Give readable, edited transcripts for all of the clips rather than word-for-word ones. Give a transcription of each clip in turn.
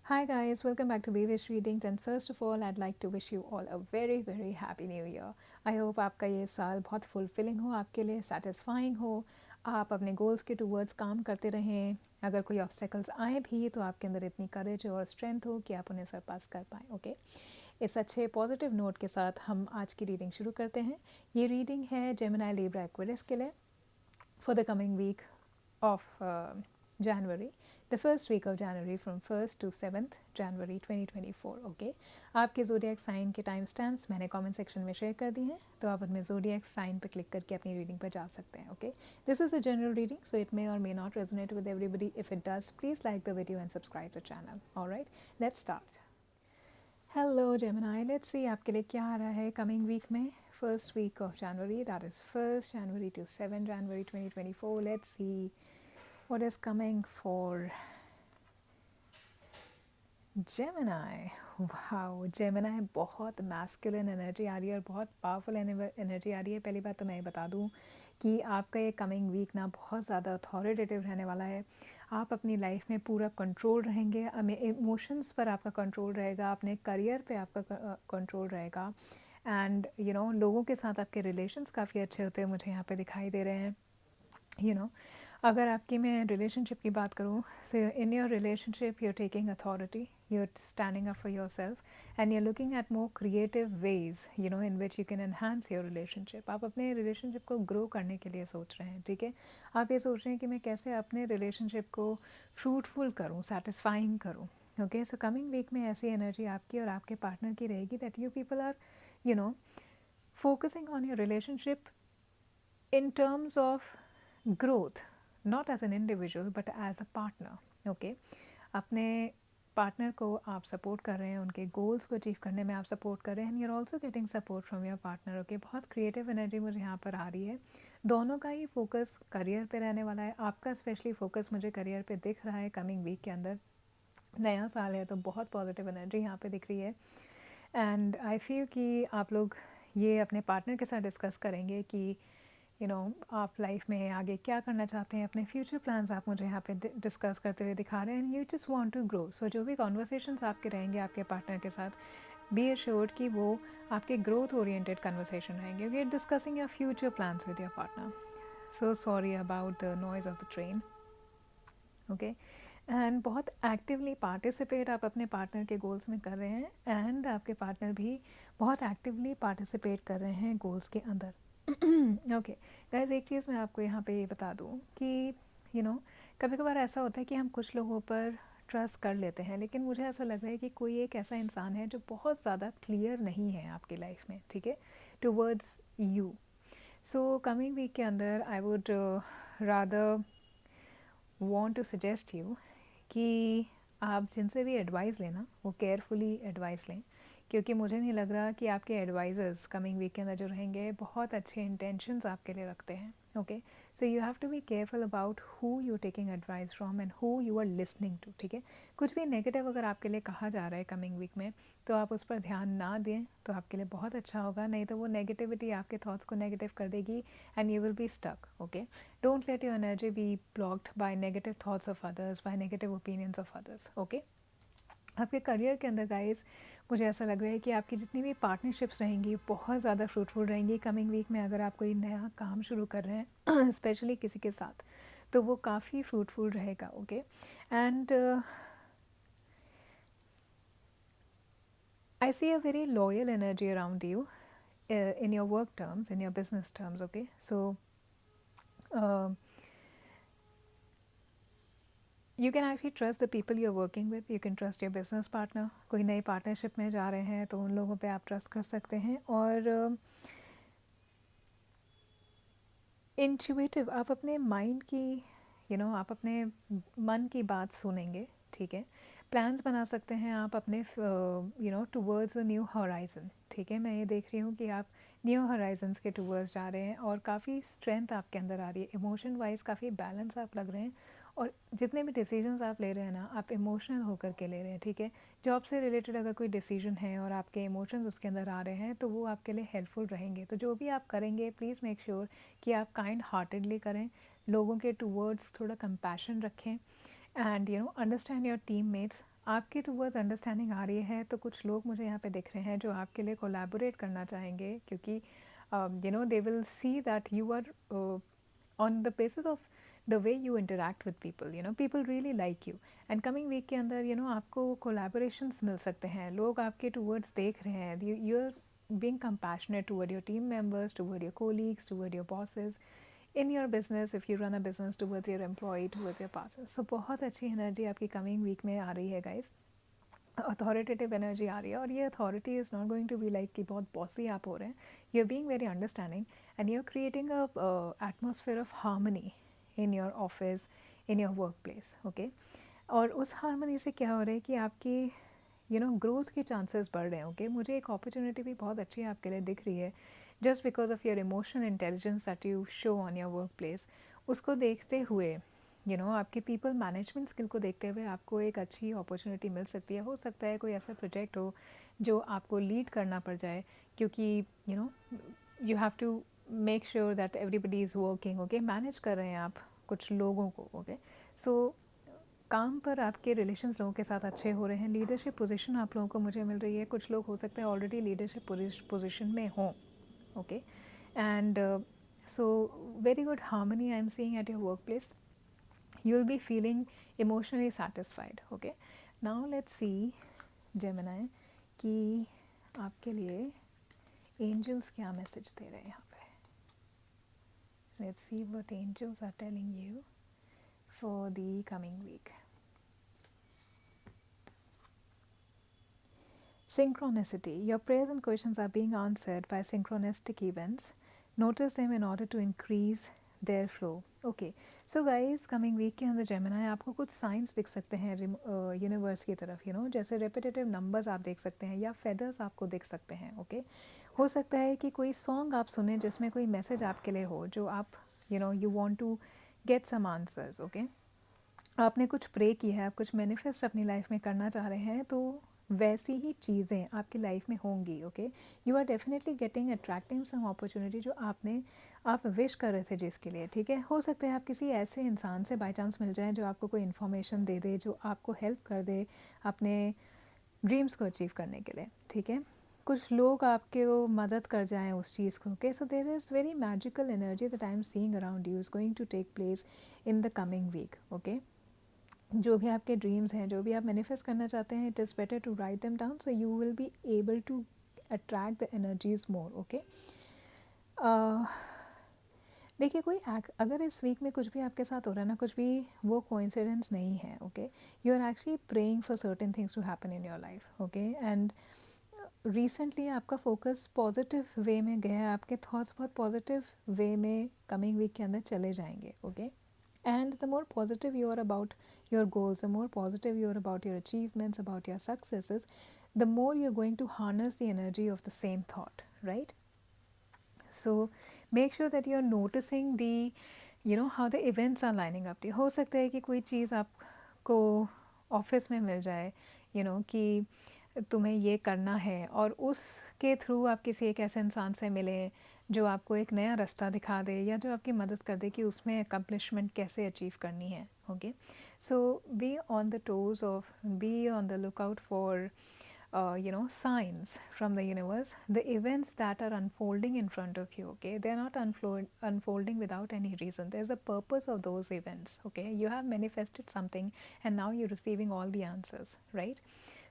Hi guys, welcome back to Bevish Readings and first of all I'd like to wish you all a very happy new year. I hope आपका ये साल बहुत fulfilling हो, आपके लिए satisfying हो, आप अपने गोल्स के टूवर्ड्स काम करते रहें. अगर कोई ऑब्स्टेकल्स आए भी तो आपके अंदर इतनी करेज और स्ट्रेंथ हो कि आप उन्हें सरपास कर पाएँ. ओके, इस अच्छे पॉजिटिव नोट के साथ हम आज की रीडिंग शुरू करते हैं. ये रीडिंग है जेमिनी लिब्रा एक्वेरियस के लिए for the coming week of January, the first week of January from 1st to 7th January 2024. Okay, आपके जोडियक साइन के टाइम स्टैम्प्स मैंने कमेंट सेक्शन में शेयर कर दी हैं, तो आप अपने जोडियक साइन पर क्लिक करके अपनी रीडिंग पर जा सकते हैं. Okay, this is a general reading, so it may or may not resonate with everybody. If it does, please like the video and subscribe the channel. Alright, let's start. Hello Gemini, let's see आपके लिए क्या आ रहा है coming week में. First week of January, that is 1st January to 7th January 2024. Let's see what is coming for Gemini. Wow, Gemini बहुत masculine energy आ रही है और बहुत पावरफुल एनर्जी आ रही है. पहली बात तो मैं ये बता दूं कि आपका ये कमिंग वीक ना बहुत ज़्यादा अथॉरिटेटिव रहने वाला है. आप अपनी लाइफ में पूरा कंट्रोल रहेंगे, इमोशंस पर आपका कंट्रोल रहेगा, अपने करियर पे आपका कंट्रोल रहेगा. एंड लोगों के साथ आपके रिलेशंस काफ़ी अच्छे होते हैं, मुझे यहाँ पे दिखाई दे रहे हैं. अगर आपकी मैं रिलेशनशिप की बात करूँ, so in your relationship you are taking authority, you are standing up for your self and you are looking at more creative ways in which you can enhance your relationship. आप अपने relationship को grow करने के लिए सोच रहे हैं. ठीक है, आप ये सोच रहे हैं कि मैं कैसे अपने रिलेशनशिप को फ्रूटफुल करूँ, सेटिस्फाइंग करूँ. ओके, सो कमिंग वीक में ऐसी एनर्जी आपकी और आपके पार्टनर की रहेगी that you people are focusing on your relationship in terms of growth, not as an individual but as a partner. Okay, अपने पार्टनर को आप सपोर्ट कर रहे हैं, उनके गोल्स को अचीव करने में आप सपोर्ट कर रहे हैं. And you are also getting support from your partner. Okay, बहुत क्रिएटिव एनर्जी मुझे यहाँ पर आ रही है. दोनों का ही फोकस करियर पे रहने वाला है. आपका स्पेशली फोकस मुझे करियर पे दिख रहा है कमिंग वीक के अंदर. नया साल है तो बहुत पॉजिटिव एनर्जी यहाँ पे दिख रही है. एंड आई फील कि आप लोग ये अपने पार्टनर के साथ डिस्कस करेंगे कि आप लाइफ में आगे क्या करना चाहते हैं. अपने फ्यूचर प्लान्स आप मुझे यहाँ पे डिस्कस करते हुए दिखा रहे हैं. And you just want to grow. So जो भी कॉन्वर्सेशंस आपके रहेंगे आपके पार्टनर के साथ, बी एश्योर्ड कि वो आपके ग्रोथ ओरिएंटेड कन्वर्सेशन रहेंगे. We are discussing your future plans with your partner. So sorry about the noise of the train. Okay, and बहुत एक्टिवली पार्टिसिपेट आप अपने पार्टनर के गोल्स में कर रहे हैं. एंड आपके पार्टनर भी बहुत एक्टिवली पार्टिसिपेट कर रहे हैं गोल्स के अंदर. ओके गाइस, एक चीज़ मैं आपको यहाँ पे ये बता दूँ कि कभी कभार ऐसा होता है कि हम कुछ लोगों पर ट्रस्ट कर लेते हैं, लेकिन मुझे ऐसा लग रहा है कि कोई एक ऐसा इंसान है जो बहुत ज़्यादा क्लियर नहीं है आपकी लाइफ में. ठीक है, towards you. So coming week के अंदर I would rather want to suggest you कि आप जिनसे भी एडवाइस लेना वो केयरफुली एडवाइस लें, क्योंकि मुझे नहीं लग रहा कि आपके एडवाइज़र्स कमिंग वीक के अंदर जो रहेंगे बहुत अच्छे इंटेंशंस आपके लिए रखते हैं. Okay, so you have to be careful about who you taking advice from and who you are listening to. ठीक है, कुछ भी नेगेटिव अगर आपके लिए कहा जा रहा है कमिंग वीक में तो आप उस पर ध्यान ना दें तो आपके लिए बहुत अच्छा होगा. नहीं तो वो नेगेटिविटी आपके थॉट्स को नेगेटिव कर देगी and you will be stuck. Okay, don't let your energy be blocked by negative thoughts of others, by negative opinions of others. Okay, आपके करियर के अंदर गाइस मुझे ऐसा लग रहा है कि आपकी जितनी भी पार्टनरशिप्स रहेंगी बहुत ज़्यादा फ्रूटफुल रहेंगी कमिंग वीक में. अगर आप कोई नया काम शुरू कर रहे हैं स्पेशली किसी के साथ, तो वो काफ़ी फ्रूटफुल रहेगा. Okay, and I see a very loyal energy around you in your work terms, in your business terms. Okay, so you can actually trust the people you're working with. You can trust your business partner. कोई नई partnership में जा रहे हैं तो उन लोगों पे आप ट्रस्ट कर सकते हैं. और इंट्यूटिव आप अपने माइंड की आप अपने मन की बात सुनेंगे. ठीक है, प्लान्स बना सकते हैं आप अपने टूवर्ड्स अ न्यू हॉराइजन. ठीक है, मैं ये देख रही हूँ कि आप न्यू हॉराइजन्स के टूवर्ड्स जा रहे हैं और काफ़ी स्ट्रेंथ आपके अंदर आ रही है. इमोशन वाइज काफ़ी बैलेंस आप लग रहे हैं और जितने भी डिसीजंस आप ले रहे हैं ना, आप इमोशनल होकर के ले रहे हैं. ठीक है, जॉब से रिलेटेड अगर कोई डिसीजन है और आपके इमोशंस उसके अंदर आ रहे हैं तो वो आपके लिए हेल्पफुल रहेंगे. तो जो भी आप करेंगे प्लीज़ मेक श्योर कि आप काइंड हार्टेडली करें, लोगों के टूवर्ड्स थोड़ा कंपैशन रखें. And understand your team mates. आपके टूवर्ड्स अंडरस्टैंडिंग आ रही है, तो कुछ लोग मुझे यहाँ पे दिख रहे हैं जो आपके लिए कोलैबोरेट करना चाहेंगे, क्योंकि they will see that you are on the basis of the way you interact with people, people really like you. And coming week के अंदर आपको कोलैबोरेशंस मिल सकते हैं, लोग आपके टूवर्ड्स देख रहे हैं, you are being compassionate toward your team members, toward your colleagues, toward your bosses, in your business, if you run a business, towards your employee, towards your partner. So बहुत अच्छी energy आपकी coming week में आ रही है guys, authoritative energy आ रही है, और ये authority is not going to be like कि बहुत बॉसी आप हो रहे हैं, you are being very understanding and you are creating a atmosphere of harmony in your office, in your work place, okay. और उस हार्मनी से क्या हो रहा है कि आपकी ग्रोथ के चांसेस बढ़ रहे हैं, ओके। मुझे एक अपॉर्चुनिटी भी बहुत अच्छी आपके लिए दिख रही है, just because of your emotional intelligence that you show on your work place. उसको देखते हुए आपके पीपल मैनेजमेंट स्किल को देखते हुए आपको एक अच्छी अपॉर्चुनिटी मिल सकती है। हो सकता है कोई ऐसा प्रोजेक्ट हो जो आपको लीड करना पड़ जाए, क्योंकि you have to make sure that everybody is working, okay. Manage कर रहे हैं आप कुछ लोगों को, ओके। सो काम पर आपके रिलेशंस लोगों के साथ अच्छे हो रहे हैं, लीडरशिप पोजीशन आप लोगों को मुझे मिल रही है, कुछ लोग हो सकते हैं ऑलरेडी लीडरशिप पोजीशन में हों, okay. And so very good harmony I am seeing at your work place, you will be feeling emotionally satisfied, okay। now let's see Gemini कि आपके लिए angels क्या मैसेज दे रहे हैं यहाँ पे। let's see what angels are telling you for the coming week। synchronicity, your prayers and questions are being answered by synchronistic events, notice them in order to increase their flow, okay. So guys coming week के अंदर Gemini आपको कुछ science दिख सकते हैं universe की तरफ, जैसे रेपिटेटिव नंबर्स आप देख सकते हैं या फेदर्स आपको दिख सकते हैं, ओके। हो सकता है कि कोई सॉन्ग आप सुने जिसमें कोई मैसेज आपके लिए हो, जो आप you want to get some answers, okay. आपने कुछ प्रे किया है, आप कुछ मैनिफेस्ट अपनी लाइफ में करना चाह रहे हैं, तो वैसी ही चीज़ें आपकी लाइफ में होंगी, okay. You are definitely getting attracting some opportunity जो आप विश कर रहे थे जिसके लिए, ठीक है। हो सकता है आप किसी ऐसे इंसान से बाय चांस मिल जाएं जो आपको कोई इन्फॉर्मेशन दे दे, जो आपको हेल्प कर दे अपने ड्रीम्स को अचीव करने के लिए, ठीक है। कुछ लोग आपके मदद कर जाएं उस चीज़ को, okay. So there is very magical energy that I am seeing around you is going to take place in the coming week, okay. जो भी आपके ड्रीम्स हैं, जो भी आप मैनिफेस्ट करना चाहते हैं, it is better to write them down so you will be able to attract the energies more, okay. देखिए अगर इस वीक में कुछ भी आपके साथ हो रहा है ना, कुछ भी वो कोइंसिडेंस नहीं है, okay. You are actually praying for certain things to happen in your life, okay. And recently आपका फोकस पॉजिटिव वे में गया है, आपके थॉट्स बहुत पॉजिटिव वे में कमिंग वीक के अंदर चले जाएंगे, okay. And the more positive you are about your goals, the more positive you are about your achievements, about your successes, the more you're going to harness the energy of the same thought, right? So make sure that you're noticing how the events are lining up. हो सकता है कि कोई चीज़ आपको office में मिल जाए, कि तुम्हें ये करना है, और उसके थ्रू आप किसी एक ऐसे इंसान से मिले जो आपको एक नया रास्ता दिखा दे, या जो आपकी मदद कर दे कि उसमें अकम्पलिशमेंट कैसे अचीव करनी है, okay. So be on the toes of, be on the look out for signs from the universe, the events that are unfolding in front of you, okay, they're not unfolding without any reason. There's a purpose of those events, okay. You have manifested something and now you're receiving all the answers, right?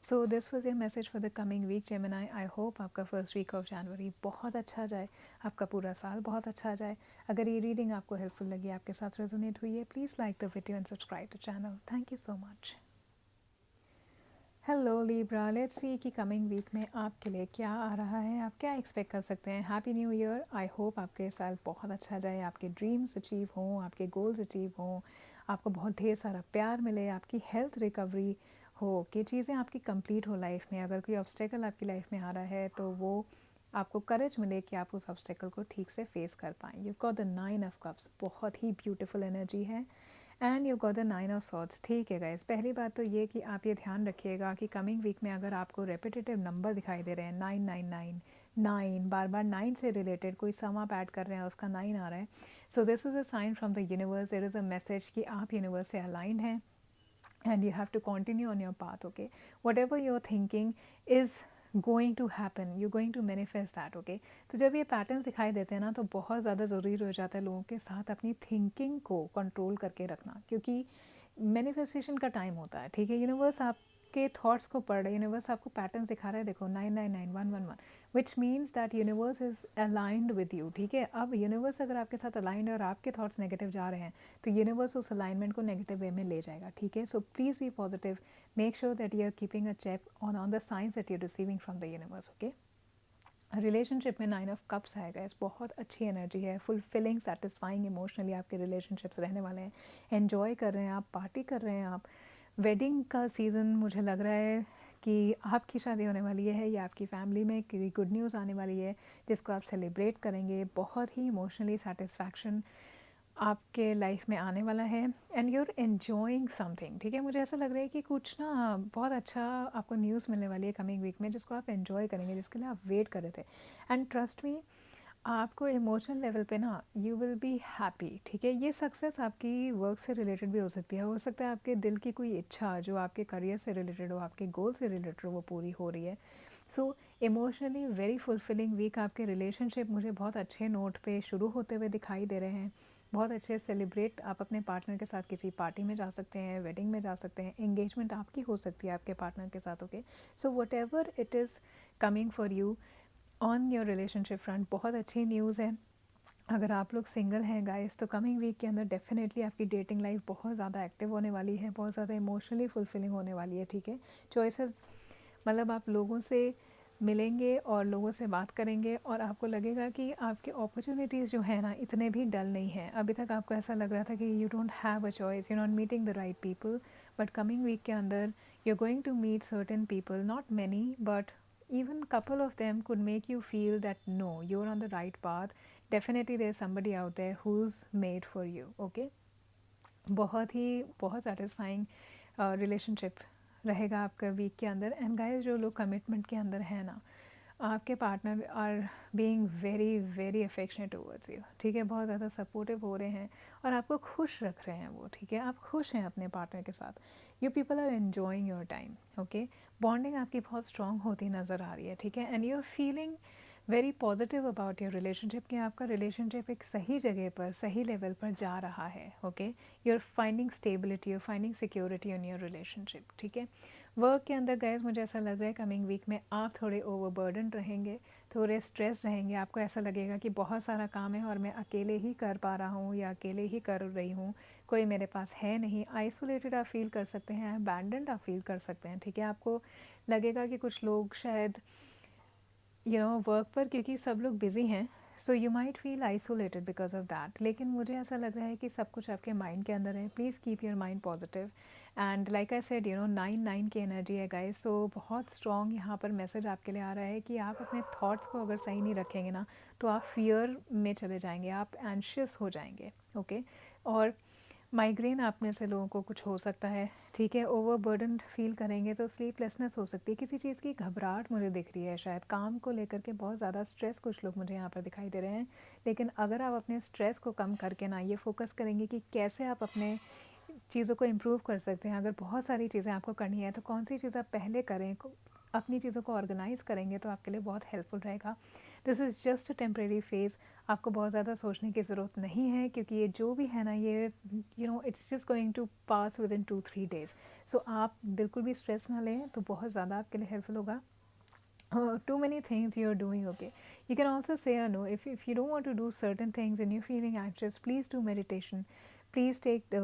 So this was your message for the coming week, Gemini. I hope आपका first week of January बहुत अच्छा जाए, आपका पूरा साल बहुत अच्छा जाए। अगर ये रीडिंग आपको हेल्पफुल लगी, आपके साथ रेजोनेट हुई है, please like the video and subscribe to channel. Thank you so much. Hello Libra, let's see कि कमिंग वीक में आपके लिए क्या आ रहा है, आप क्या एक्सपेक्ट कर सकते हैं। Happy new year. I hope आपके साल बहुत अच्छा जाए, आपके ड्रीम्स अचीव हों, आपके गोल्स अचीव हों, आपको बहुत ढेर सारा प्यार मिले, आपकी हेल्थ रिकवरी हो, कि चीज़ें आपकी कंप्लीट हो लाइफ में। अगर कोई ऑब्स्टेकल आपकी लाइफ में आ रहा है तो वो आपको करेज मिले कि आप उस ऑब्स्टेकल को ठीक से फेस कर पाएँ। You got the 9 of cups, बहुत ही ब्यूटीफुल एनर्जी है। And you got the 9 of swords, ठीक है गाइस। पहली बात तो ये कि आप ये ध्यान रखिएगा कि कमिंग वीक में अगर आपको रेपिटेटिव नंबर दिखाई दे रहे हैं, 999 9, बार बार 9 से रिलेटेड कोई सम आप ऐड कर रहे हैं, उसका 9 आ रहा है, so this is a sign from the universe, there is a message कि आप यूनिवर्स से अलाइंड हैं, and you have to continue on your path. Okay, whatever you're thinking is going to happen, you're going to manifest that. Okay, तो जब ये patterns दिखाई देते हैं ना, तो बहुत ज़्यादा ज़रूरी हो जाता है लोगों के साथ अपनी थिंकिंग को कंट्रोल करके रखना, क्योंकि मैनिफेस्टेशन का टाइम होता है। ठीक है, यूनिवर्स आपके थॉट्स को पढ़ रहा है, यूनिवर्स आपको पैटर्न्स दिखा रहा है। देखो 999111, which means that universe is aligned with you. ठीक है, अब यूनिवर्स अगर आपके साथ अलाइंड है और आपके थॉट्स नेगेटिव जा रहे हैं, तो यूनिवर्स उस अलाइनमेंट को नेगेटिव वे में ले जाएगा। ठीक है, so please be positive, make sure that you are keeping a check on the signs that you are receiving from the universe. Okay, relationship में 9 ऑफ कप्स आएगा, इस बहुत अच्छी एनर्जी है, फुलफिलिंग सेटिस्फाइंग इमोशनली आपके रिलेशनशिप्स रहने वाले हैं, एन्जॉय कर रहे हैं आप, पार्टी कर रहे हैं आप। वेडिंग का सीज़न मुझे लग रहा है कि आपकी शादी होने वाली है या आपकी फैमिली में कोई गुड न्यूज़ आने वाली है जिसको आप सेलिब्रेट करेंगे। बहुत ही इमोशनली सेटिस्फैक्शन आपके लाइफ में आने वाला है, and you are enjoying something. ठीक है, मुझे ऐसा लग रहा है कि कुछ ना बहुत अच्छा आपको न्यूज़ मिलने वाली है कमिंग वीक में, जिसको आप एन्जॉय करेंगे, जिसके लिए आप वेट कर रहे थे। एंड ट्रस्ट मी, आपको इमोशनल लेवल पे ना यू विल बी हैप्पी। ठीक है, ये सक्सेस आपकी वर्क से रिलेटेड भी हो सकती है, हो सकता है आपके दिल की कोई इच्छा जो आपके करियर से रिलेटेड हो, आपके गोल से रिलेटेड हो, वो पूरी हो रही है। So emotionally very fulfilling week. आपके रिलेशनशिप मुझे बहुत अच्छे नोट पे शुरू होते हुए दिखाई दे रहे हैं, बहुत अच्छे सेलिब्रेट आप अपने पार्टनर के साथ किसी पार्टी में जा सकते हैं, वेडिंग में जा सकते हैं, एंगेजमेंट आपकी हो सकती है आपके पार्टनर के साथ। Okay, so what ever it is coming for you on your relationship front, बहुत अच्छी न्यूज़ है। अगर आप लोग सिंगल हैं गाइस, तो कमिंग वीक के अंदर डेफिनेटली आपकी डेटिंग लाइफ बहुत ज़्यादा एक्टिव होने वाली है, बहुत ज़्यादा इमोशनली फुलफिलिंग होने वाली है। ठीक है, चॉइसेस मतलब आप लोगों से मिलेंगे और लोगों से बात करेंगे और आपको लगेगा कि आपके अपॉर्चुनिटीज़ जो है ना, इतने भी डल नहीं हैं। अभी तक आपको ऐसा लग रहा था कि you don't have a choice, you not meeting the right people, but coming week के अंदर you are going to meet certain people, not many but even couple of them could make you feel that no, you're on the right path. Definitely there's somebody out there who's made for you. Okay, बहुत satisfying relationship रहेगा आपका week के अंदर। And guys, जो लोग commitment के अंदर है ना, आपके partner are being very very affectionate towards you. ठीक है, बहुत ज़्यादा सपोर्टिव हो रहे हैं और आपको खुश रख रहे हैं वो। ठीक है, आप खुश हैं अपने पार्टनर के साथ, you people are enjoying your time. Okay, bonding आपकी बहुत स्ट्रॉन्ग होती नज़र आ रही है। ठीक है, and you are feeling very positive about your relationship, कि आपका रिलेशनशिप एक सही जगह पर, सही लेवल पर जा रहा है। Okay, you are finding stability, you are finding security in your relationship. ठीक है, वर्क के अंदर गैस मुझे ऐसा लग रहा है कमिंग वीक में आप थोड़े ओवरबर्डन रहेंगे, थोड़े स्ट्रेस रहेंगे। आपको ऐसा लगेगा कि बहुत सारा काम है और मैं अकेले ही कर पा रहा हूँ या अकेले ही कर रही हूँ, कोई मेरे पास है नहीं। आइसोलेटेड आप फील कर सकते हैं, अबैंडन्ड आप फील कर सकते हैं। ठीक है, आपको लगेगा कि कुछ लोग शायद वर्क पर, क्योंकि सब लोग बिज़ी हैं, so you might feel isolated because of that. लेकिन मुझे ऐसा लग रहा है कि सब कुछ आपके माइंड के अंदर है। Please keep your mind positive, and like I said 9 की एनर्जी है गाइस, सो बहुत स्ट्रॉन्ग यहाँ पर मैसेज आपके लिए आ रहा है कि आप अपने थॉट्स को अगर सही नहीं रखेंगे ना, तो आप फियर में चले जाएंगे, आप एंशियस हो जाएंगे। ओके, और माइग्रेन आप में से लोगों को कुछ हो सकता है। ठीक है, ओवरबर्डन फील करेंगे तो स्लीपलेसनेस हो सकती है, किसी चीज़ की घबराहट मुझे दिख रही है, शायद काम को लेकर के बहुत ज़्यादा स्ट्रेस कुछ लोग मुझे यहाँ पर दिखाई दे रहे हैं। लेकिन अगर आप अपने स्ट्रेस को कम करके ना ये फोकस करेंगे कि कैसे आप अपने चीज़ों को इम्प्रूव कर सकते हैं, अगर बहुत सारी चीज़ें आपको करनी है तो कौन सी चीज़ आप पहले करें, अपनी चीज़ों को ऑर्गेनाइज करेंगे तो आपके लिए बहुत हेल्पफुल रहेगा। This is just a temporary phase, आपको बहुत ज़्यादा सोचने की ज़रूरत नहीं है, क्योंकि ये जो भी है ना, ये it's just going to pass within 2-3 days. So आप बिल्कुल भी स्ट्रेस ना लें, तो बहुत ज़्यादा आपके लिए हेल्पफुल होगा। Too many things you're doing. Okay, you can also say a no if you don't want to do certain things and you're feeling anxious. Please do meditation, please take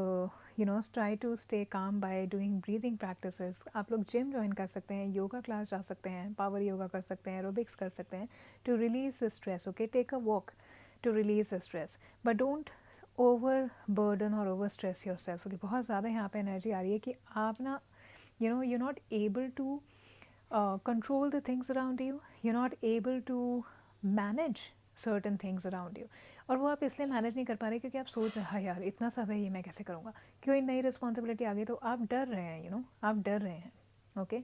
try to stay calm by doing breathing practices. आप लोग gym join कर सकते हैं, yoga class जा सकते हैं, power yoga कर सकते हैं, एरोबिक्स कर सकते हैं, to release the stress. Okay, take a walk to release the stress, but don't overburden or over stress yourself. Okay, बहुत ज़्यादा यहाँ पे एनर्जी आ रही है कि आप ना you're not able to control the things around you, you're not able to manage certain things around you, और वो आप इसलिए मैनेज नहीं कर पा रहे क्योंकि आप सोच रहे हैं यार इतना सब है, ये मैं कैसे करूँगा, क्यों नई रिस्पॉन्सिबिलिटी आ गई, तो आप डर रहे हैं, आप डर रहे हैं। ओके,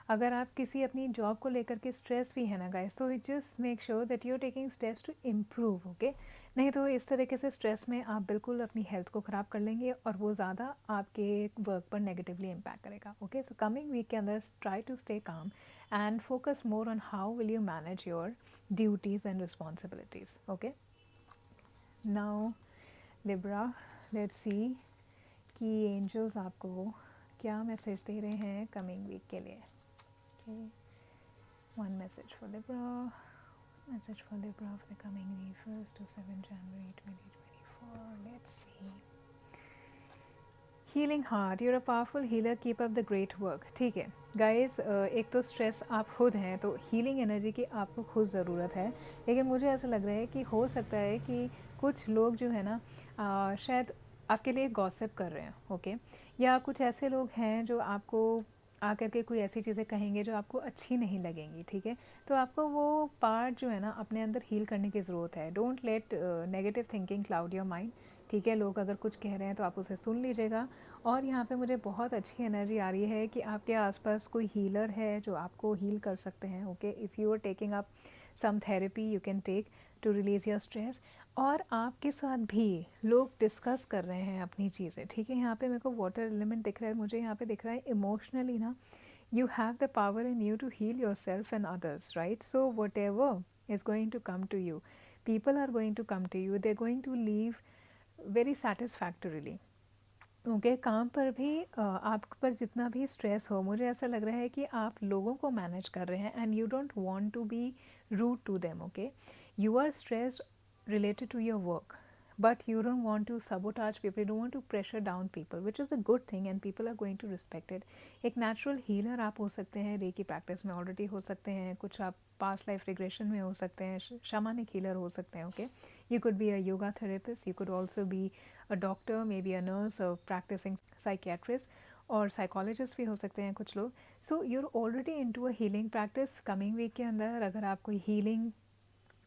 अगर आप किसी अपनी जॉब को लेकर के स्ट्रेस भी है ना गाइस, तो just make sure that you are taking steps to improve, okay. नहीं तो इस तरीके से स्ट्रेस में आप बिल्कुल अपनी हेल्थ को ख़राब कर लेंगे और वो ज़्यादा आपके वर्क पर नेगेटिवली इम्पैक्ट करेगा, ओके। सो कमिंग वीक के अंदर try to stay calm and focus more on how will you manage your duties and responsibilities, okay. Now Libra, let's see कि एंजल्स आपको क्या मैसेज दे रहे हैं कमिंग वीक के लिए, okay. One message for Libra, message for Libra for the coming week, 1st to 7th January 2024. Let's see. Healing heart, you're a powerful healer, keep up the great work. ठीक है guys, एक तो stress आप खुद हैं तो healing energy की आपको खुद ज़रूरत है, लेकिन मुझे ऐसा लग रहा है कि हो सकता है कि कुछ लोग जो है ना शायद आपके लिए गॉसिप कर रहे हैं, ओके। या कुछ ऐसे लोग हैं जो आपको आकर के कोई ऐसी चीज़ें कहेंगे जो आपको अच्छी नहीं लगेंगी, ठीक है। तो आपको वो पार्ट जो है ना अपने अंदर हील करने की ज़रूरत है। Don't let negative thinking cloud your mind, ठीक है। लोग अगर कुछ कह रहे हैं तो आप उसे सुन लीजिएगा। और यहाँ पे मुझे बहुत अच्छी एनर्जी आ रही है कि आपके आसपास कोई हीलर है जो आपको हील कर सकते हैं, okay. If you are taking up some therapy you can take to release your stress. और आपके साथ भी लोग डिस्कस कर रहे हैं अपनी चीज़ें, ठीक है। यहाँ पे मेरे को वाटर एलिमेंट दिख रहा है, मुझे यहाँ पे दिख रहा है इमोशनली ना you have the power in you to heal yourself and others, right? So whatever is going to come to you, people are going to come to you, they're going to leave very satisfactorily, okay. काम पर भी आप पर जितना भी stress हो, मुझे ऐसा लग रहा है कि आप लोगों को मैनेज कर रहे हैं and you don't want to be rude to them, okay. You are stressed related to your work, but you don't want to sabotage people, you don't want to pressure down people, which is a good thing and people are going to respect it. एक natural healer आप हो सकते हैं, recce practice में already हो सकते हैं, कुछ आप पास्ट लाइफ रिग्रेशन में हो सकते हैं, शमानिक हीलर हो सकते हैं, okay. You could be a yoga therapist, you could also be a doctor, maybe a nurse, a practicing psychiatrist or psychologist भी हो सकते हैं कुछ लोग। So you're already into a healing practice. Coming week के अंदर अगर आप कोई हीलिंग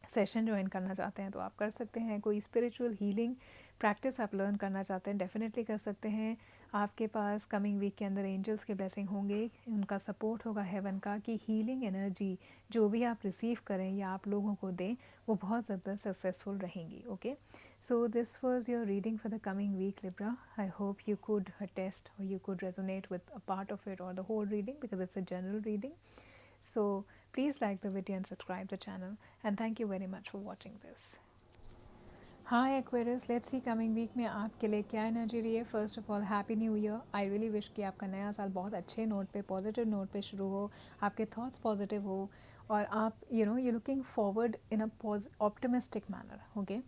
सेशन ज्वाइन करना चाहते हैं तो आप कर सकते हैं। कोई स्पिरिचुअल हीलिंग प्रैक्टिस आप लर्न करना चाहते हैं, डेफिनेटली कर सकते हैं। आपके पास कमिंग वीक के अंदर एंजल्स के ब्लेसिंग होंगे, उनका सपोर्ट होगा हेवन का कि हीलिंग एनर्जी जो भी आप रिसीव करें या आप लोगों को दें वो बहुत ज़्यादा सक्सेसफुल रहेंगी, okay. So this was your reading for the coming week Libra. I hope you could test or you could resonate with a part of it or the whole reading because it's a general reading. So please like the video and subscribe the channel, and thank you very much for watching this. Hi Aquarius, let's see coming week में आपके लिए क्या energy रही है। First of all happy new year. I really wish कि आपका नया साल बहुत अच्छे नोट पे, पॉजिटिव नोट पे शुरू हो, आपके थॉट्स पॉजिटिव हो और आप you looking forward in a optimistic manner, okay.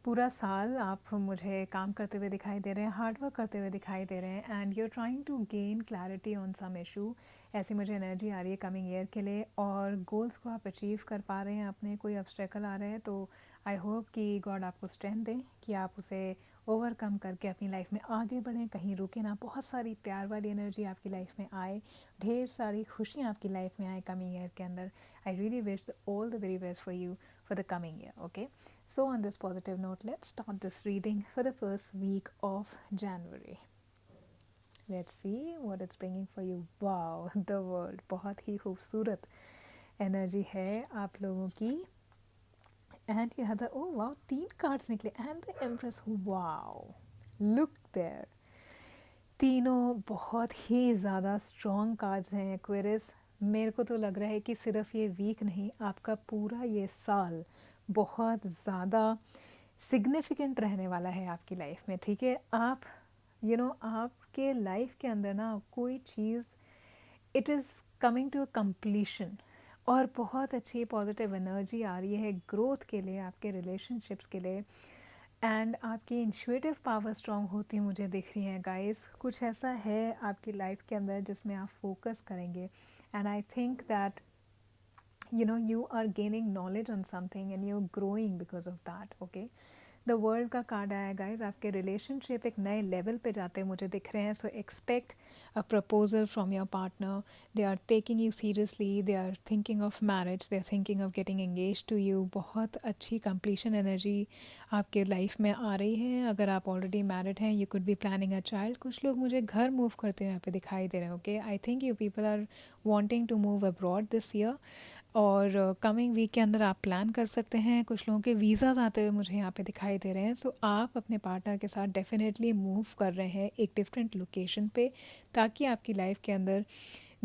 पूरा साल आप मुझे काम करते हुए दिखाई दे रहे हैं, हार्ड वर्क करते हुए दिखाई दे रहे हैं and you are trying to gain clarity on some issue. ऐसी मुझे एनर्जी आ रही है कमिंग ईयर के लिए और गोल्स को आप अचीव कर पा रहे हैं। अपने कोई ऑब्स्टेकल आ रहे हैं तो आई होप कि गॉड आपको स्ट्रेंथ दें कि आप उसे ओवरकम करके अपनी लाइफ में आगे बढ़ें, कहीं रुके ना। बहुत सारी प्यार वाली एनर्जी आपकी लाइफ में आए, ढेर सारी खुशियाँ आपकी लाइफ में आए कमिंग ईयर के अंदर। I really wish all the very best for you for the coming year, okay. So on this positive note, let's start this reading for the first week of January. Let's see what it's bringing for you. Wow, the world, बहुत ही खूबसूरत energy है आप लोगों की। And you have the, oh wow, 3 cards निकले and the empress. Wow, look there, तीनों बहुत ही ज़्यादा स्ट्रॉन्ग कार्ड्स हैं एक्वेरियस। मेरे को तो लग रहा है कि सिर्फ ये वीक नहीं, आपका पूरा ये साल बहुत ज़्यादा सिग्निफिकेंट रहने वाला है आपकी लाइफ में, ठीक है। आप आपके लाइफ के अंदर ना कोई चीज़, it is coming to a completion और बहुत अच्छी पॉजिटिव एनर्जी आ रही है ग्रोथ के लिए, आपके रिलेशनशिप्स के लिए। एंड आपकी इंट्यूटिव पावर स्ट्रॉन्ग होती मुझे दिख रही है गाइस। कुछ ऐसा है आपकी लाइफ के अंदर जिसमें आप फोकस करेंगे and I think that you are gaining knowledge on something and you're growing because of that, okay. The world का कार्ड आया गाइज, आपके रिलेशनशिप एक नए लेवल पे जाते हैं मुझे दिख रहे हैं. So expect a proposal from your partner. They are taking you seriously, they are thinking of marriage, they are thinking of getting engage to you. बहुत अच्छी कंप्लीशन एनर्जी आपके लाइफ में आ रही है. अगर आप ऑलरेडी मैरिड हैं, you could B planning a child. कुछ लोग मुझे घर मूव करते हुए यहाँ पे दिखाई दे रहे हैं. Okay, I think you people are wanting to move abroad this year, और कमिंग वीक के अंदर आप प्लान कर सकते हैं. कुछ लोगों के वीज़ाज आते हुए मुझे यहाँ पे दिखाई दे रहे हैं. सो आप अपने पार्टनर के साथ डेफिनेटली मूव कर रहे हैं एक डिफरेंट लोकेशन पे, ताकि आपकी लाइफ के अंदर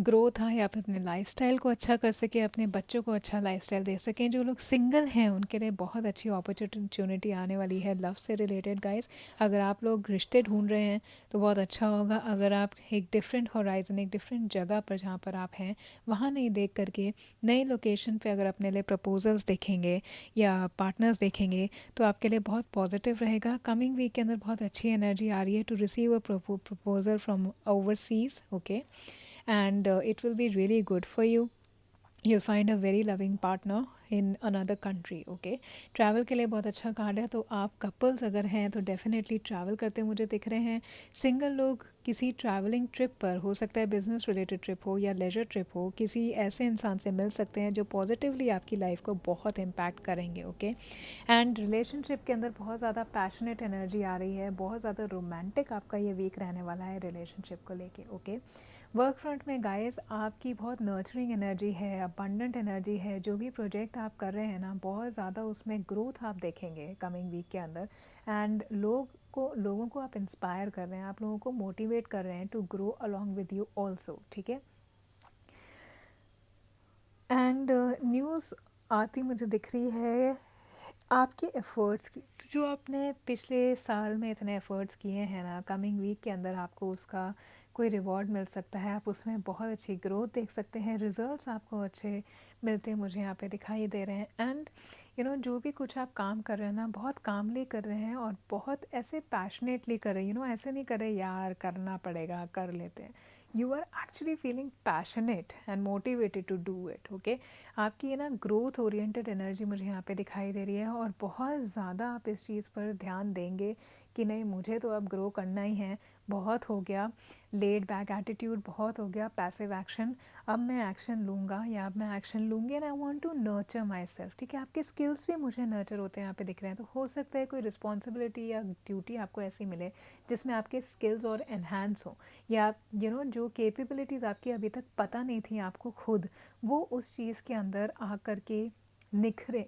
ग्रोथ आए, आप अपने लाइफस्टाइल को अच्छा कर सकें, अपने बच्चों को अच्छा लाइफस्टाइल दे सकें. जो लोग सिंगल हैं उनके लिए बहुत अच्छी अपॉर्चुनिटी आने वाली है लव से रिलेटेड गाइस. अगर आप लोग रिश्ते ढूंढ रहे हैं तो बहुत अच्छा होगा. अगर आप एक डिफरेंट होराइजन, एक डिफरेंट जगह पर जहाँ पर आप हैं वहाँ नहीं देख करके नई लोकेशन पे अगर अपने लिए प्रपोजल्स देखेंगे या पार्टनर्स देखेंगे तो आपके लिए बहुत पॉजिटिव रहेगा. कमिंग वीक के अंदर बहुत अच्छी एनर्जी आ रही है to receive a proposal from overseas. Okay, and it will be really good for you. You'll find a very loving partner in another country. Okay, travel के लिए बहुत अच्छा कार्ड है. तो आप कपल्स अगर हैं तो डेफिनेटली ट्रैवल करते मुझे दिख रहे हैं. सिंगल लोग किसी ट्रैवलिंग ट्रिप पर, हो सकता है बिजनेस रिलेटेड ट्रिप हो या लेजर ट्रिप हो, किसी ऐसे इंसान से मिल सकते हैं जो पॉजिटिवली आपकी लाइफ को बहुत इम्पैक्ट करेंगे. ओके, एंड रिलेशनशिप के अंदर बहुत ज़्यादा पैशनेट एनर्जी आ रही है. बहुत ज़्यादा रोमांटिक आपका ये वीक रहने वाला है रिलेशनशिप को लेके. ओके, वर्क फ्रंट में गाइस आपकी बहुत नर्चरिंग एनर्जी है, अबंडेंट एनर्जी है. जो भी प्रोजेक्ट आप कर रहे हैं ना, बहुत ज़्यादा उसमें ग्रोथ आप देखेंगे कमिंग वीक के अंदर. एंड लोगों को आप इंस्पायर कर रहे हैं, आप लोगों को मोटिवेट कर रहे हैं to grow along with you also. ठीक है, एंड न्यूज़ आती मुझे दिख रही है आपके एफ़र्ट्स की. जो आपने पिछले साल में इतने एफ़र्ट्स किए हैं ना, कमिंग वीक के अंदर आपको उसका कोई रिवॉर्ड मिल सकता है. आप उसमें बहुत अच्छी ग्रोथ देख सकते हैं. रिज़ल्ट्स आपको अच्छे मिलते मुझे यहाँ पे दिखाई दे रहे हैं. एंड जो भी कुछ आप काम कर रहे हैं ना, बहुत कामली कर रहे हैं और बहुत ऐसे पैशनेटली कर रहे हैं. ऐसे नहीं कर रहे यार करना पड़ेगा कर लेते हैं. You are actually feeling passionate and motivated to do it. Okay, आपकी ना ग्रोथ ओरिएंटेड एनर्जी मुझे यहाँ पे दिखाई दे रही है, और बहुत ज़्यादा आप इस चीज़ पर ध्यान देंगे कि नहीं मुझे तो अब ग्रो करना ही है. बहुत हो गया लेड बैक एटीट्यूड, बहुत हो गया पैसिव एक्शन. अब मैं एक्शन लूँगा या अब मैं एक्शन लूँगी and I want to nurture myself. ठीक है, आपके स्किल्स भी मुझे नर्चर होते हैं यहाँ पे दिख रहे हैं. तो हो सकता है कोई रिस्पॉन्सिबिलिटी या ड्यूटी आपको ऐसी मिले जिसमें आपके स्किल्स और एनहांस हो, या जो कैपेबिलिटीज़ आपकी अभी तक पता नहीं थी आपको खुद, वो उस चीज़ के अंदर आ कर के निखरे.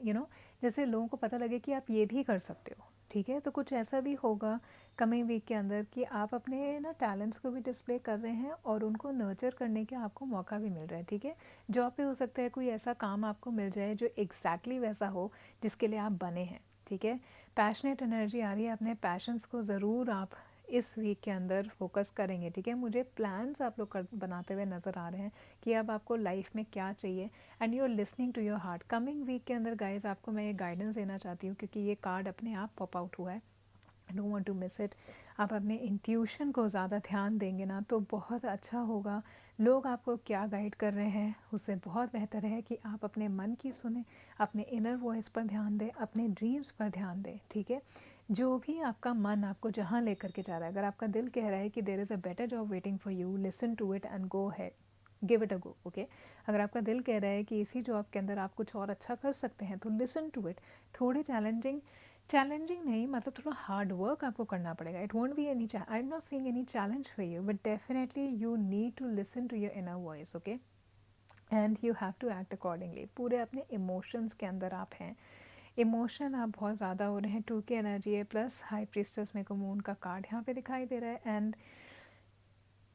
जैसे लोगों को पता लगे कि आप ये भी कर सकते हो. ठीक है, तो कुछ ऐसा भी होगा कमिंग वीक के अंदर कि आप अपने ना टैलेंट्स को भी डिस्प्ले कर रहे हैं और उनको नर्चर करने के आपको मौका भी मिल रहा है. ठीक है, जॉब पे हो सकता है कोई ऐसा काम आपको मिल जाए जो एग्जैक्टली वैसा हो जिसके लिए आप बने हैं. ठीक है, पैशनेट एनर्जी आ रही है. अपने पैशंस को ज़रूर आप इस वीक के अंदर फोकस करेंगे. ठीक है, मुझे प्लान्स आप लोग बनाते हुए नज़र आ रहे हैं कि अब आपको लाइफ में क्या चाहिए, and you are listening to your heart. Coming week के अंदर गाइज आपको मैं ये गाइडेंस देना चाहती हूँ, क्योंकि ये कार्ड अपने आप पॉप आउट हुआ है. I don't want to miss it. आप अपने इंट्यूशन को ज़्यादा ध्यान देंगे ना तो बहुत अच्छा होगा. लोग आपको क्या गाइड कर रहे हैं उससे बहुत बेहतर है कि आप अपने मन की सुने, अपने इनर वॉइस पर ध्यान दें, अपने ड्रीम्स पर ध्यान दें. ठीक है, जो भी आपका मन आपको जहाँ लेकर के जा रहा है, अगर आपका दिल कह रहा है कि there is a better job waiting for you, listen to it and go ahead, give it a go. Okay, अगर आपका दिल कह रहा है कि इसी जॉब के अंदर आप कुछ और अच्छा कर सकते हैं तो लिसन टू इट. थोड़ी चैलेंजिंग नहीं, मतलब थोड़ा हार्ड वर्क आपको करना पड़ेगा. It won't be any, I am not seeing any challenge for you, but definitely you need to listen to your inner voice. Okay, and you have to act accordingly. पूरे अपने emotions के अंदर आप हैं. Emotion आप बहुत ज़्यादा हो रहे हैं. 2 की एनर्जी है प्लस हाई प्रीस्टेस में को मून का कार्ड यहाँ पे दिखाई दे रहा है. एंड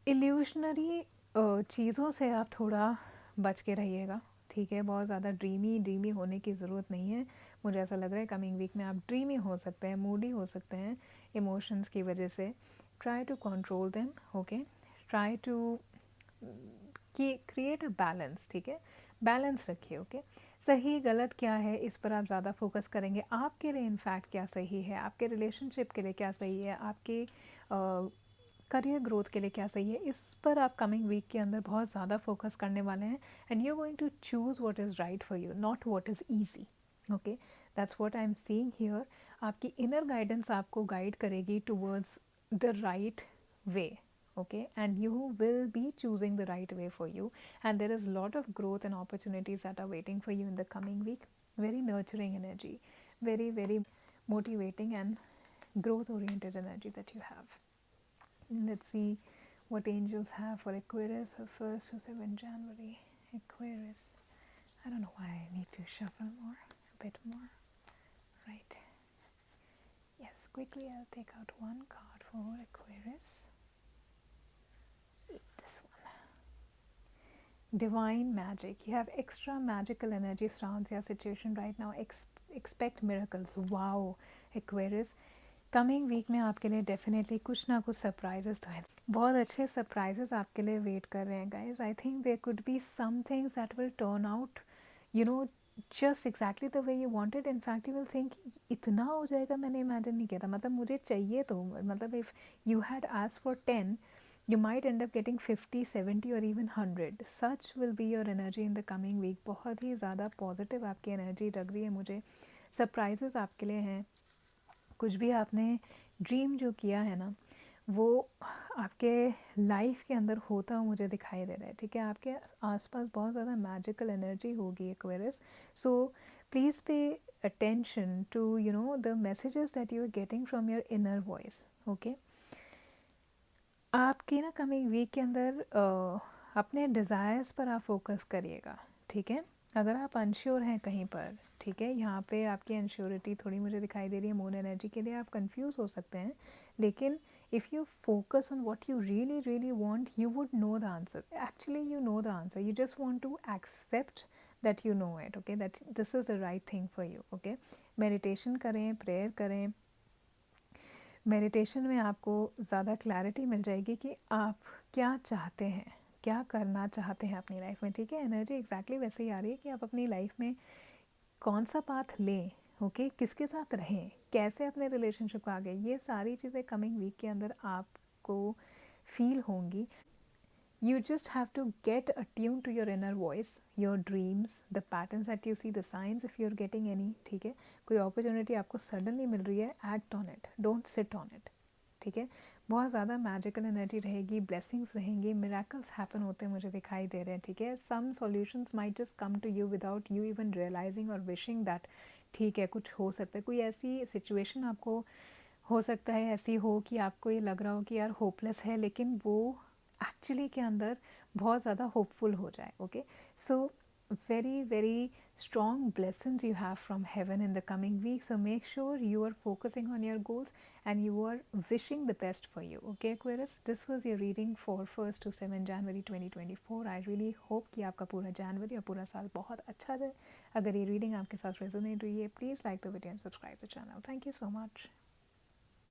इल्यूशनरी चीज़ों से आप थोड़ा बच के रहिएगा. ठीक है, बहुत ज़्यादा ड्रीमी होने की ज़रूरत नहीं है. मुझे ऐसा लग रहा है कमिंग वीक में आप ड्रीमी हो सकते हैं, मूडी हो सकते हैं इमोशंस की वजह से. Try to control them. Okay, try to कि क्रिएट अ बैलेंस. ठीक है, बैलेंस रखिए. ओके, सही गलत क्या है इस पर आप ज़्यादा फोकस करेंगे. आपके लिए इनफैक्ट क्या सही है, आपके रिलेशनशिप के लिए क्या सही है, आपके करियर ग्रोथ के लिए क्या सही है, इस पर आप कमिंग वीक के अंदर बहुत ज़्यादा फोकस करने वाले हैं. And you are going to choose what is right for you, not what is easy. Okay, that's what I am seeing here. आपकी इनर गाइडेंस आपको गाइड करेगी towards the right way. Okay, and you will be choosing the right way for you, and there is a lot of growth and opportunities that are waiting for you in the coming week. Very nurturing energy, very very motivating and growth oriented energy that you have. Let's see what angels have for Aquarius of 1st to 7th January. Aquarius, I don't know why I need to shuffle more, a bit more. Right, yes, quickly I'll take out one card for Aquarius. This one. Divine magic. You have extra magical energy surrounds your situation right now. Expect miracles. Wow, Aquarius. Coming week में आपके लिए definitely कुछ ना कुछ surprises तो हैं. बहुत अच्छे सरप्राइजेस आपके लिए वेट कर रहे हैं guys. I think there could be some things that will turn out you know just exactly the way you wanted. In fact you will think इतना हो जाएगा, मैंने इमेजिन नहीं किया था. मतलब मुझे चाहिए तो, मतलब if you had asked for 10, you might end up getting 50, 70 or even 100. Such will be your energy in the coming week. बहुत ही ज़्यादा पॉजिटिव आपकी एनर्जी लग रही है मुझे. सरप्राइजेस आपके लिए हैं. कुछ भी आपने ड्रीम जो किया है ना, वो आपके लाइफ के अंदर होता हुआ मुझे दिखाई दे रहा है. ठीक है, आपके आसपास बहुत ज़्यादा मैजिकल एनर्जी होगी Aquarius. So please pay attention to you know the messages that you are getting from your inner voice. Okay, आपकी ना कमिंग वीक के अंदर अपने डिज़ायर्स पर आप फोकस करिएगा. ठीक है, अगर आप अनश्योर हैं कहीं पर, ठीक है, यहाँ पे आपकी अनश्योरिटी थोड़ी मुझे दिखाई दे रही है. मून एनर्जी के लिए आप कंफ्यूज हो सकते हैं, लेकिन if you focus on what you really really want, you would know the answer. Actually you know the answer, you just want to accept that you know it. Okay, that this is the right thing for you. Okay, meditation करें, prayer करें. Meditation में आपको ज़्यादा clarity मिल जाएगी कि आप क्या चाहते हैं, क्या करना चाहते हैं अपनी लाइफ में. ठीक है, एनर्जी एग्जैक्टली वैसे ही आ रही है कि आप अपनी लाइफ में कौन सा पाथ लें. ओके, किसके साथ रहें, कैसे अपने रिलेशनशिप को आगे, ये सारी चीज़ें कमिंग वीक के अंदर आपको फील होंगी. You just have to get attuned to your inner voice, your dreams, the patterns that you see, the signs if you're getting any. ठीक है, कोई opportunity आपको suddenly मिल रही है, act on it, don't sit on it. ठीक है, बहुत ज़्यादा मैजिकल एनर्जी रहेगी, ब्लेसिंग्स रहेंगी, मिराकल्स हैपन होते हैं मुझे दिखाई दे रहे हैं. ठीक है, some solutions might just come to you without you even realizing or wishing that. ठीक है, कुछ हो सकता है, कोई ऐसी सिचुएशन आपको हो सकता है ऐसी हो कि आपको ये लग रहा हो कि यार होपलेस है, लेकिन वो एक्चुअली के अंदर बहुत ज़्यादा होपफुल हो जाए. Okay, so very very strong blessings you have from heaven in the coming week, so make sure you are focusing on your goals and you are wishing the best for you. Okay Aquarius, this was your reading for 1st to 7 January 2024. I really hope कि आपका पूरा जनवरी और पूरा साल बहुत अच्छा जाए. अगर ये रीडिंग आपके साथ रेजोनेट हुई है, please like the video and subscribe the channel. Thank you so much.